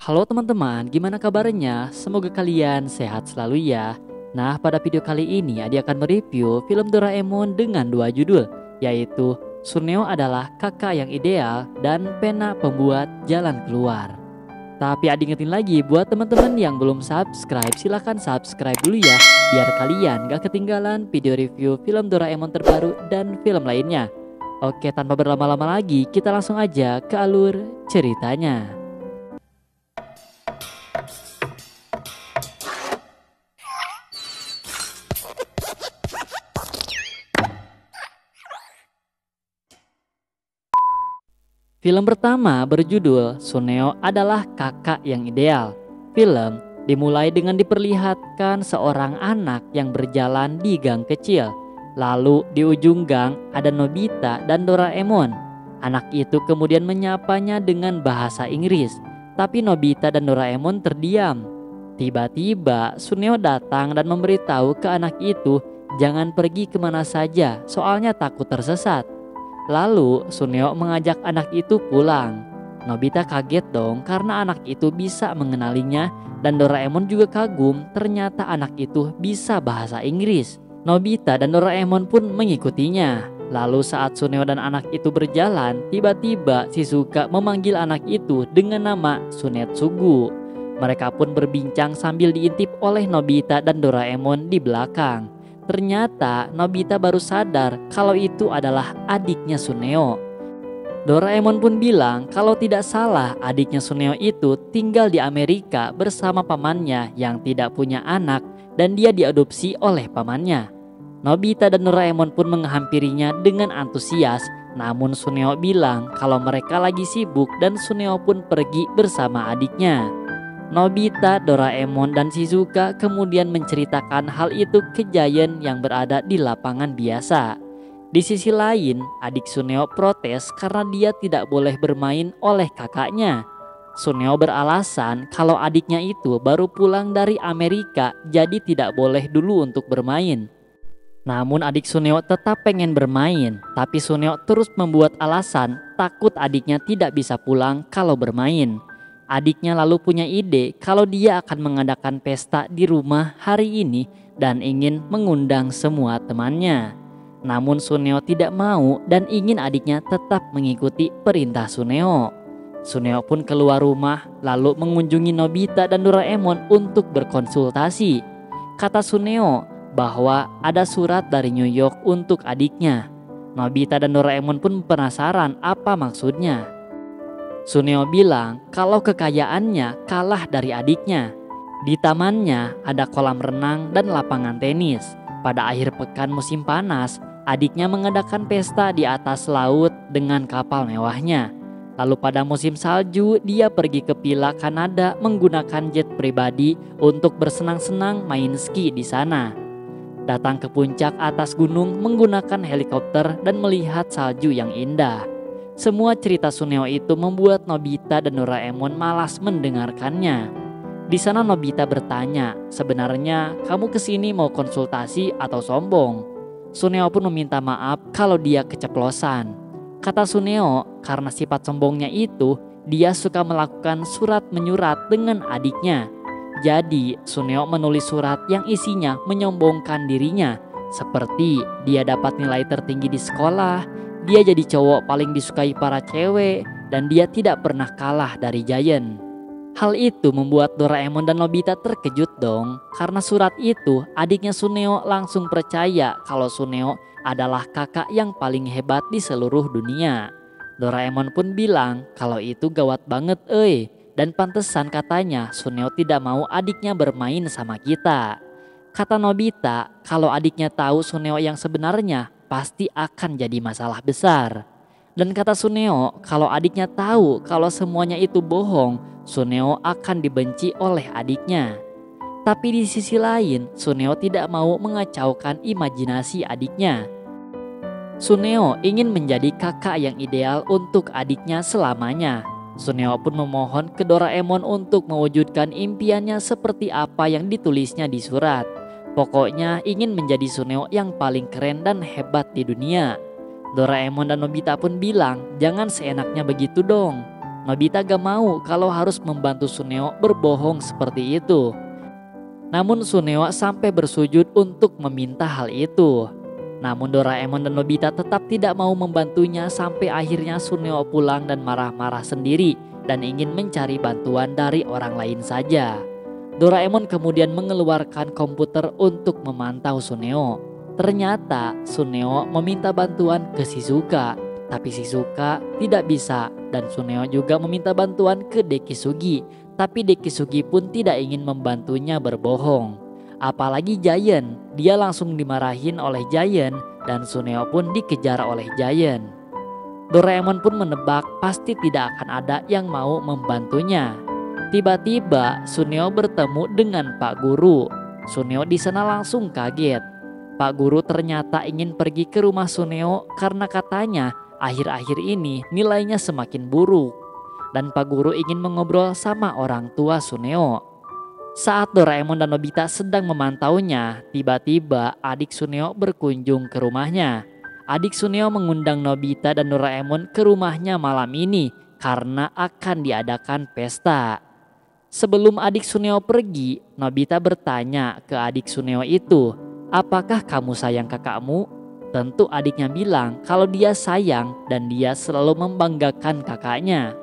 Halo teman-teman, gimana kabarnya? Semoga kalian sehat selalu ya. Nah, pada video kali ini Adi akan mereview film Doraemon dengan dua judul, yaitu Suneo adalah kakak yang ideal dan Pena Pembuat Jalan Keluar. Tapi Adi ingetin lagi buat teman-teman yang belum subscribe, silahkan subscribe dulu ya, biar kalian gak ketinggalan video review film Doraemon terbaru dan film lainnya. Oke, tanpa berlama-lama lagi, kita langsung aja ke alur ceritanya. Film pertama berjudul Suneo adalah kakak yang ideal. Film dimulai dengan diperlihatkan seorang anak yang berjalan di gang kecil. Lalu di ujung gang ada Nobita dan Doraemon. Anak itu kemudian menyapanya dengan bahasa Inggris, tapi Nobita dan Doraemon terdiam. Tiba-tiba Suneo datang dan memberitahu ke anak itu jangan pergi kemana saja, soalnya takut tersesat. Lalu Suneo mengajak anak itu pulang. Nobita kaget dong karena anak itu bisa mengenalinya, dan Doraemon juga kagum ternyata anak itu bisa bahasa Inggris. Nobita dan Doraemon pun mengikutinya. Lalu saat Suneo dan anak itu berjalan, tiba-tiba Shizuka memanggil anak itu dengan nama Sunetsugu. Mereka pun berbincang sambil diintip oleh Nobita dan Doraemon di belakang. Ternyata Nobita baru sadar kalau itu adalah adiknya Suneo. Doraemon pun bilang kalau tidak salah adiknya Suneo itu tinggal di Amerika bersama pamannya yang tidak punya anak dan dia diadopsi oleh pamannya. Nobita dan Doraemon pun menghampirinya dengan antusias, namun Suneo bilang kalau mereka lagi sibuk dan Suneo pun pergi bersama adiknya. Nobita, Doraemon, dan Shizuka kemudian menceritakan hal itu ke Giant yang berada di lapangan biasa. Di sisi lain, adik Suneo protes karena dia tidak boleh bermain oleh kakaknya. Suneo beralasan kalau adiknya itu baru pulang dari Amerika, jadi tidak boleh dulu untuk bermain. Namun adik Suneo tetap pengen bermain, tapi Suneo terus membuat alasan takut adiknya tidak bisa pulang kalau bermain. Adiknya lalu punya ide kalau dia akan mengadakan pesta di rumah hari ini dan ingin mengundang semua temannya. Namun Suneo tidak mau dan ingin adiknya tetap mengikuti perintah Suneo. Suneo pun keluar rumah lalu mengunjungi Nobita dan Doraemon untuk berkonsultasi. Kata Suneo bahwa ada surat dari New York untuk adiknya. Nobita dan Doraemon pun penasaran apa maksudnya. Suneo bilang kalau kekayaannya kalah dari adiknya. Di tamannya ada kolam renang dan lapangan tenis. Pada akhir pekan musim panas, adiknya mengadakan pesta di atas laut dengan kapal mewahnya. Lalu pada musim salju, dia pergi ke Pila, Kanada menggunakan jet pribadi untuk bersenang-senang main ski di sana. Datang ke puncak atas gunung menggunakan helikopter dan melihat salju yang indah. Semua cerita Suneo itu membuat Nobita dan Doraemon malas mendengarkannya. Di sana Nobita bertanya, sebenarnya kamu kesini mau konsultasi atau sombong? Suneo pun meminta maaf kalau dia keceplosan. Kata Suneo, karena sifat sombongnya itu, dia suka melakukan surat menyurat dengan adiknya. Jadi Suneo menulis surat yang isinya menyombongkan dirinya, seperti dia dapat nilai tertinggi di sekolah, dia jadi cowok paling disukai para cewek, dan dia tidak pernah kalah dari Giant. Hal itu membuat Doraemon dan Nobita terkejut dong, karena surat itu adiknya Suneo langsung percaya kalau Suneo adalah kakak yang paling hebat di seluruh dunia. Doraemon pun bilang kalau itu gawat banget dan pantesan katanya Suneo tidak mau adiknya bermain sama kita. Kata Nobita kalau adiknya tahu Suneo yang sebenarnya pasti akan jadi masalah besar. Dan kata Suneo kalau adiknya tahu kalau semuanya itu bohong, Suneo akan dibenci oleh adiknya. Tapi di sisi lain, Suneo tidak mau mengacaukan imajinasi adiknya. Suneo ingin menjadi kakak yang ideal untuk adiknya selamanya. Suneo pun memohon ke Doraemon untuk mewujudkan impiannya seperti apa yang ditulisnya di surat. Pokoknya ingin menjadi Suneo yang paling keren dan hebat di dunia. Doraemon dan Nobita pun bilang jangan seenaknya begitu dong. Nobita gak mau kalau harus membantu Suneo berbohong seperti itu. Namun Suneo sampai bersujud untuk meminta hal itu. Namun Doraemon dan Nobita tetap tidak mau membantunya sampai akhirnya Suneo pulang dan marah-marah sendiri dan ingin mencari bantuan dari orang lain saja. Doraemon kemudian mengeluarkan komputer untuk memantau Suneo. Ternyata Suneo meminta bantuan ke Shizuka, tapi Shizuka tidak bisa, dan Suneo juga meminta bantuan ke Dekisugi, tapi Dekisugi pun tidak ingin membantunya berbohong. Apalagi Giant, dia langsung dimarahin oleh Giant dan Suneo pun dikejar oleh Giant. Doraemon pun menebak pasti tidak akan ada yang mau membantunya. Tiba-tiba Suneo bertemu dengan Pak Guru. Suneo di sana langsung kaget. Pak Guru ternyata ingin pergi ke rumah Suneo karena katanya akhir-akhir ini nilainya semakin buruk. Dan Pak Guru ingin mengobrol sama orang tua Suneo. Saat Doraemon dan Nobita sedang memantaunya, tiba-tiba adik Suneo berkunjung ke rumahnya. Adik Suneo mengundang Nobita dan Doraemon ke rumahnya malam ini karena akan diadakan pesta. Sebelum adik Suneo pergi, Nobita bertanya ke adik Suneo itu, "Apakah kamu sayang kakakmu?" Tentu adiknya bilang kalau dia sayang dan dia selalu membanggakan kakaknya.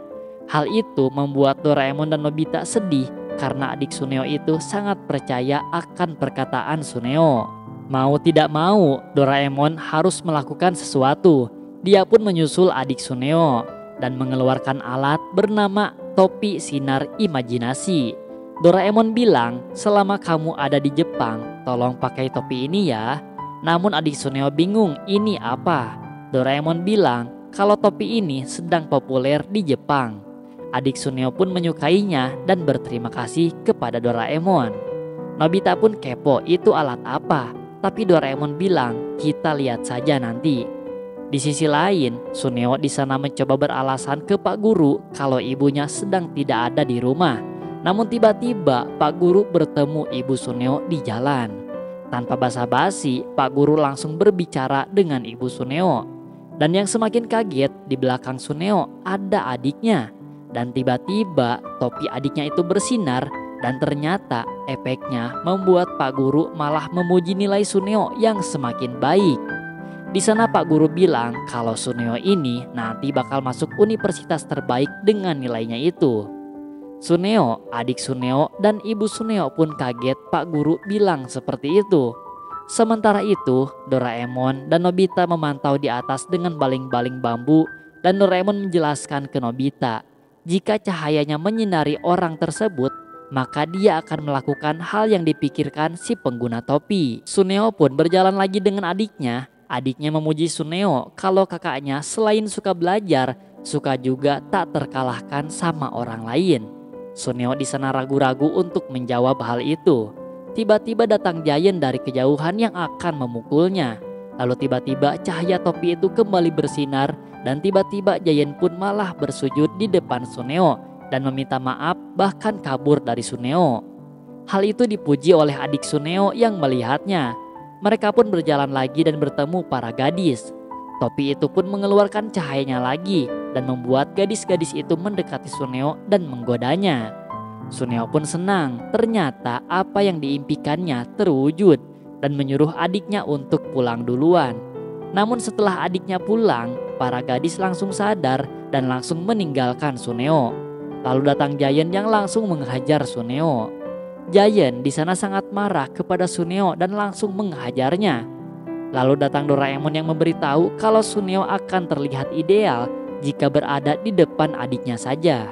Hal itu membuat Doraemon dan Nobita sedih karena adik Suneo itu sangat percaya akan perkataan Suneo. Mau tidak mau, Doraemon harus melakukan sesuatu. Dia pun menyusul adik Suneo dan mengeluarkan alat bernama topi sinar imajinasi. Doraemon bilang, "Selama kamu ada di Jepang, tolong pakai topi ini ya." Namun adik Suneo bingung ini apa. Doraemon bilang kalau topi ini sedang populer di Jepang. Adik Suneo pun menyukainya dan berterima kasih kepada Doraemon. Nobita pun kepo itu alat apa, tapi Doraemon bilang kita lihat saja nanti. Di sisi lain, Suneo di sana mencoba beralasan ke Pak Guru kalau ibunya sedang tidak ada di rumah. Namun tiba-tiba Pak Guru bertemu ibu Suneo di jalan. Tanpa basa-basi, Pak Guru langsung berbicara dengan ibu Suneo. Dan yang semakin kaget, di belakang Suneo ada adiknya. Dan tiba-tiba topi adiknya itu bersinar dan ternyata efeknya membuat Pak Guru malah memuji nilai Suneo yang semakin baik. Di sana Pak Guru bilang kalau Suneo ini nanti bakal masuk universitas terbaik dengan nilainya itu. Suneo, adik Suneo dan ibu Suneo pun kaget Pak Guru bilang seperti itu. Sementara itu, Doraemon dan Nobita memantau di atas dengan baling-baling bambu dan Doraemon menjelaskan ke Nobita, jika cahayanya menyinari orang tersebut, maka dia akan melakukan hal yang dipikirkan si pengguna topi. Suneo pun berjalan lagi dengan adiknya. Adiknya memuji Suneo kalau kakaknya selain suka belajar, suka juga tak terkalahkan sama orang lain. Suneo di sana ragu-ragu untuk menjawab hal itu. Tiba-tiba datang Giant dari kejauhan yang akan memukulnya. Lalu tiba-tiba cahaya topi itu kembali bersinar dan tiba-tiba Giant pun malah bersujud di depan Suneo dan meminta maaf bahkan kabur dari Suneo. Hal itu dipuji oleh adik Suneo yang melihatnya. Mereka pun berjalan lagi dan bertemu para gadis. Topi itu pun mengeluarkan cahayanya lagi dan membuat gadis-gadis itu mendekati Suneo dan menggodanya. Suneo pun senang, ternyata apa yang diimpikannya terwujud dan menyuruh adiknya untuk pulang duluan. Namun setelah adiknya pulang, para gadis langsung sadar dan langsung meninggalkan Suneo. Lalu datang Giant yang langsung menghajar Suneo. Giant di sana sangat marah kepada Suneo dan langsung menghajarnya. Lalu datang Doraemon yang memberitahu kalau Suneo akan terlihat ideal jika berada di depan adiknya saja.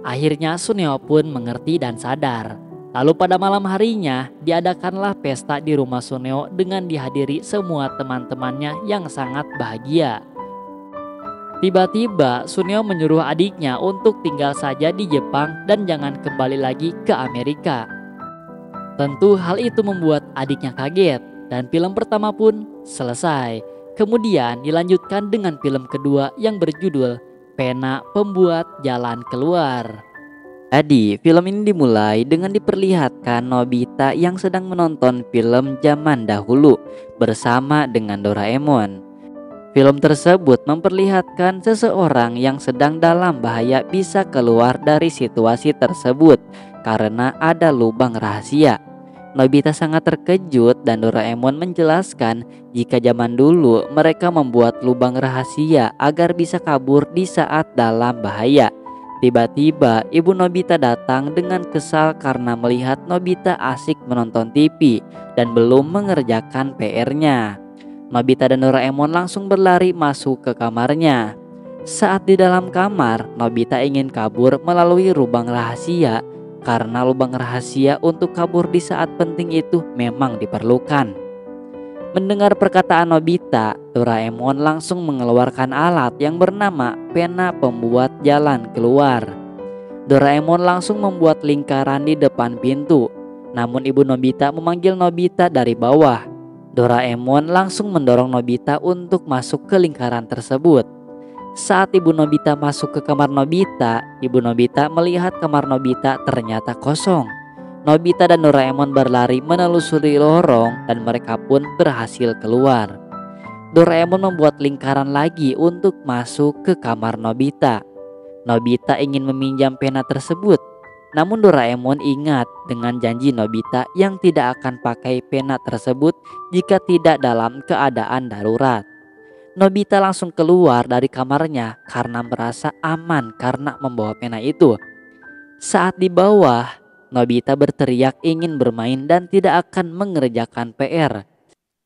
Akhirnya Suneo pun mengerti dan sadar. Lalu pada malam harinya diadakanlah pesta di rumah Suneo dengan dihadiri semua teman-temannya yang sangat bahagia. Tiba-tiba Suneo menyuruh adiknya untuk tinggal saja di Jepang dan jangan kembali lagi ke Amerika. Tentu hal itu membuat adiknya kaget dan film pertama pun selesai. Kemudian dilanjutkan dengan film kedua yang berjudul Pena Pembuat Jalan Keluar. Jadi film ini dimulai dengan diperlihatkan Nobita yang sedang menonton film zaman dahulu bersama dengan Doraemon. Film tersebut memperlihatkan seseorang yang sedang dalam bahaya bisa keluar dari situasi tersebut karena ada lubang rahasia. Nobita sangat terkejut dan Doraemon menjelaskan jika zaman dulu mereka membuat lubang rahasia agar bisa kabur di saat dalam bahaya. Tiba-tiba ibu Nobita datang dengan kesal karena melihat Nobita asik menonton TV dan belum mengerjakan PR-nya. Nobita dan Doraemon langsung berlari masuk ke kamarnya. Saat di dalam kamar, Nobita ingin kabur melalui lubang rahasia karena lubang rahasia untuk kabur di saat penting itu memang diperlukan. Mendengar perkataan Nobita, Doraemon langsung mengeluarkan alat yang bernama pena pembuat jalan keluar. Doraemon langsung membuat lingkaran di depan pintu. Namun ibu Nobita memanggil Nobita dari bawah. Doraemon langsung mendorong Nobita untuk masuk ke lingkaran tersebut. Saat ibu Nobita masuk ke kamar Nobita, ibu Nobita melihat kamar Nobita ternyata kosong. Nobita dan Doraemon berlari menelusuri lorong dan mereka pun berhasil keluar. Doraemon membuat lingkaran lagi untuk masuk ke kamar Nobita. Nobita ingin meminjam pena tersebut. Namun Doraemon ingat dengan janji Nobita yang tidak akan pakai pena tersebut jika tidak dalam keadaan darurat. Nobita langsung keluar dari kamarnya karena merasa aman karena membawa pena itu. Saat di bawah, Nobita berteriak ingin bermain dan tidak akan mengerjakan PR.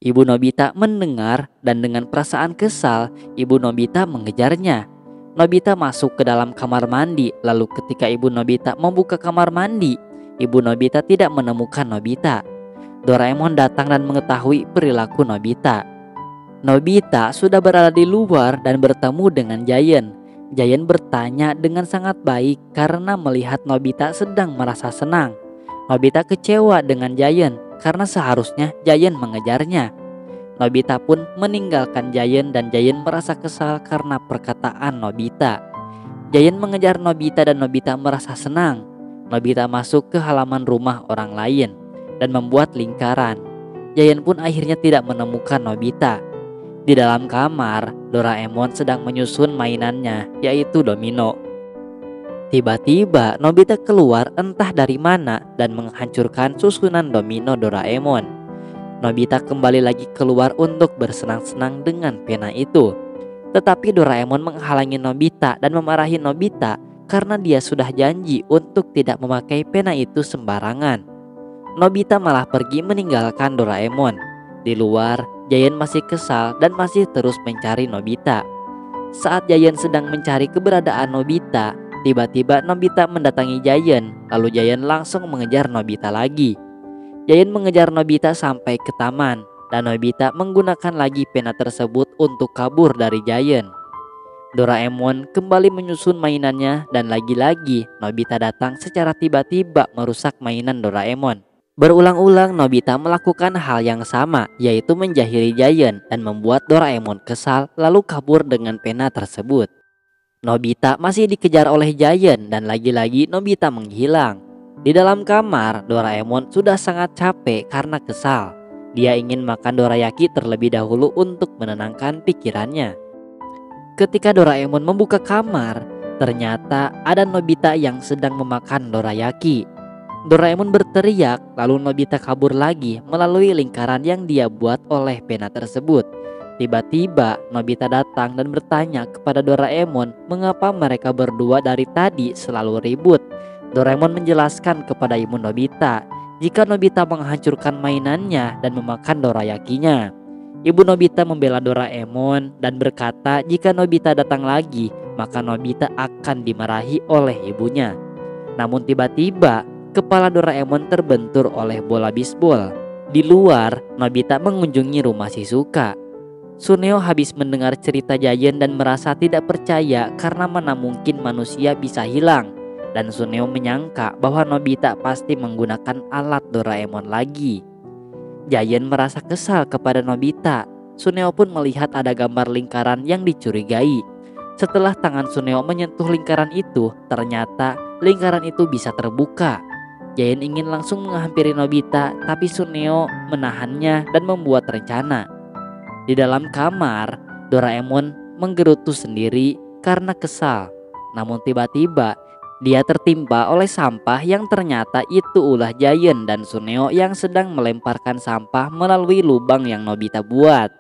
Ibu Nobita mendengar dan dengan perasaan kesal, ibu Nobita mengejarnya. Nobita masuk ke dalam kamar mandi. Lalu ketika ibu Nobita membuka kamar mandi, ibu Nobita tidak menemukan Nobita. Doraemon datang dan mengetahui perilaku Nobita. Nobita sudah berada di luar dan bertemu dengan Giant. Giant bertanya dengan sangat baik karena melihat Nobita sedang merasa senang. Nobita kecewa dengan Giant karena seharusnya Giant mengejarnya. Nobita pun meninggalkan Giant dan Giant merasa kesal karena perkataan Nobita. Giant mengejar Nobita dan Nobita merasa senang. Nobita masuk ke halaman rumah orang lain dan membuat lingkaran. Giant pun akhirnya tidak menemukan Nobita. Di dalam kamar, Doraemon sedang menyusun mainannya, yaitu domino. Tiba-tiba Nobita keluar entah dari mana dan menghancurkan susunan domino Doraemon. Nobita kembali lagi keluar untuk bersenang-senang dengan pena itu. Tetapi Doraemon menghalangi Nobita dan memarahi Nobita karena dia sudah janji untuk tidak memakai pena itu sembarangan. Nobita malah pergi meninggalkan Doraemon. Di luar, Giant masih kesal dan masih terus mencari Nobita. Saat Giant sedang mencari keberadaan Nobita, tiba-tiba Nobita mendatangi Giant. Lalu Giant langsung mengejar Nobita lagi. Giant mengejar Nobita sampai ke taman dan Nobita menggunakan lagi pena tersebut untuk kabur dari Giant. Doraemon kembali menyusun mainannya dan lagi-lagi Nobita datang secara tiba-tiba merusak mainan Doraemon. Berulang-ulang Nobita melakukan hal yang sama, yaitu menjahili Giant dan membuat Doraemon kesal lalu kabur dengan pena tersebut. Nobita masih dikejar oleh Giant dan lagi-lagi Nobita menghilang. Di dalam kamar, Doraemon sudah sangat capek karena kesal. Dia ingin makan dorayaki terlebih dahulu untuk menenangkan pikirannya. Ketika Doraemon membuka kamar, ternyata ada Nobita yang sedang memakan dorayaki. Doraemon berteriak, lalu Nobita kabur lagi melalui lingkaran yang dia buat oleh pena tersebut. Tiba-tiba Nobita datang dan bertanya kepada Doraemon mengapa mereka berdua dari tadi selalu ribut. Doraemon menjelaskan kepada ibu Nobita jika Nobita menghancurkan mainannya dan memakan dorayakinya. Ibu Nobita membela Doraemon dan berkata jika Nobita datang lagi maka Nobita akan dimarahi oleh ibunya. Namun tiba-tiba kepala Doraemon terbentur oleh bola bisbol. Di luar, Nobita mengunjungi rumah Shizuka. Suneo habis mendengar cerita Giant dan merasa tidak percaya karena mana mungkin manusia bisa hilang. Dan Suneo menyangka bahwa Nobita pasti menggunakan alat Doraemon lagi. Giant merasa kesal kepada Nobita. Suneo pun melihat ada gambar lingkaran yang dicurigai. Setelah tangan Suneo menyentuh lingkaran itu, ternyata lingkaran itu bisa terbuka. Giant ingin langsung menghampiri Nobita, tapi Suneo menahannya dan membuat rencana. Di dalam kamar, Doraemon menggerutu sendiri karena kesal. Namun tiba-tiba dia tertimpa oleh sampah yang ternyata itu ulah Giant dan Suneo yang sedang melemparkan sampah melalui lubang yang Nobita buat.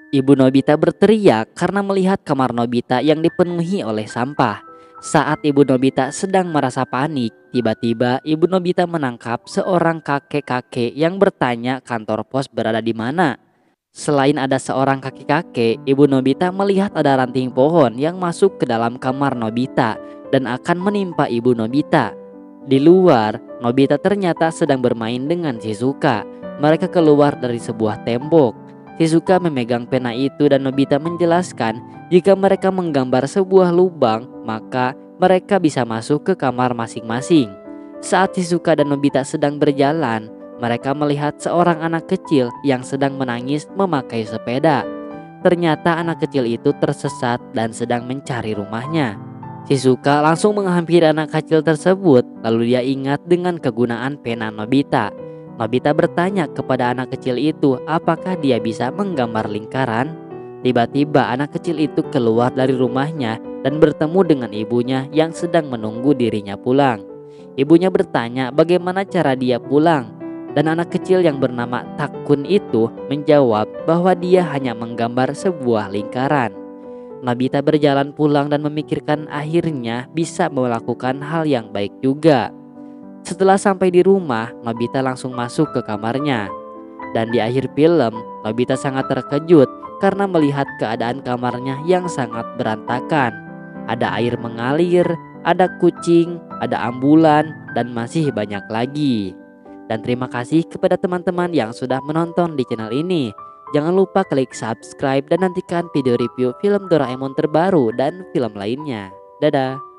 Ibu Nobita berteriak karena melihat kamar Nobita yang dipenuhi oleh sampah. Saat Ibu Nobita sedang merasa panik, tiba-tiba Ibu Nobita menangkap seorang kakek-kakek yang bertanya kantor pos berada di mana. Selain ada seorang kakek-kakek, Ibu Nobita melihat ada ranting pohon yang masuk ke dalam kamar Nobita dan akan menimpa Ibu Nobita. Di luar, Nobita ternyata sedang bermain dengan Shizuka. Mereka keluar dari sebuah tembok. Shizuka memegang pena itu dan Nobita menjelaskan jika mereka menggambar sebuah lubang, maka mereka bisa masuk ke kamar masing-masing. Saat Shizuka dan Nobita sedang berjalan, mereka melihat seorang anak kecil yang sedang menangis memakai sepeda. Ternyata anak kecil itu tersesat dan sedang mencari rumahnya. Shizuka langsung menghampiri anak kecil tersebut, lalu dia ingat dengan kegunaan pena Nobita. Nobita bertanya kepada anak kecil itu apakah dia bisa menggambar lingkaran. Tiba-tiba anak kecil itu keluar dari rumahnya dan bertemu dengan ibunya yang sedang menunggu dirinya pulang. Ibunya bertanya bagaimana cara dia pulang, dan anak kecil yang bernama Takun itu menjawab bahwa dia hanya menggambar sebuah lingkaran. Nobita berjalan pulang dan memikirkan akhirnya bisa melakukan hal yang baik juga. Setelah sampai di rumah, Nobita langsung masuk ke kamarnya. Dan di akhir film, Nobita sangat terkejut karena melihat keadaan kamarnya yang sangat berantakan. Ada air mengalir, ada kucing, ada ambulan, dan masih banyak lagi. Dan terima kasih kepada teman-teman yang sudah menonton di channel ini. Jangan lupa klik subscribe dan nantikan video review film Doraemon terbaru dan film lainnya. Dadah!